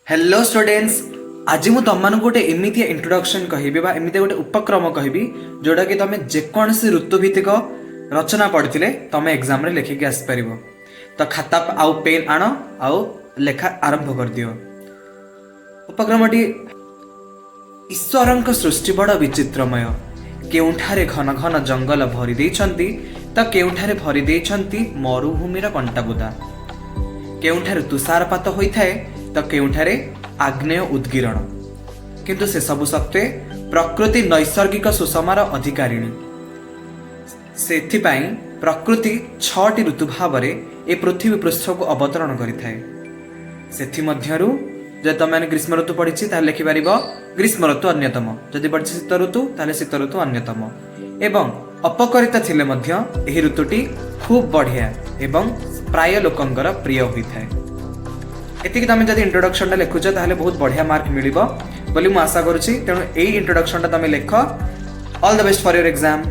Hello students. आज मुझे तुम गोटे एमती इंट्रोडक्शन कहबी एमती गोटे उपक्रम कहबी जोटा कि तुम जेकोसी ऋतुभित्तिक रचना पढ़ी तुम एग्जाम रे लिखिक आसपर। तो खाता आउ पेन आण आउ लेखा आरंभ कर दियो। उपक्रमटी ईश्वर सृष्टि बड़ विचित्रमय। केउठारे घन घन जंगल भरी देइछंती तो केउठारे भरी देइछंती मरुभूमिर कंटाबुदा। केउठारे तुषारपात होइथाए तो केउठारे आग्नेय उद्गीरण। किंतु से सबु सत्वे प्रकृति नैसर्गिक सुषमार अधिकारिणी। सेथिपाई प्रकृति 6टी ऋतु भाव ए पृथ्वी पृष्ठ को अवतरण करिथाए। सेथि मध्यरु जदि तुम ग्रीष्म ऋतु पढ़ी लिखिपर ग्रीष्म ऋतु अन्यतम, जदि पढ़ी शीत ऋतु ताले शीत ऋतु अन्यतम। एवं अपकरिता थिले मध्य एही ऋतुटी खूब बढ़िया एवं प्राय लोकंकर प्रिय होइथाए। एतिक तुम जब इंट्रोडक्शन लिखुच ताहले बहुत बढ़िया मार्क मिलिबो बोली मु आशा करुछि। तेणु एई इंट्रोडक्शन तुम लेख। All the best for your exam.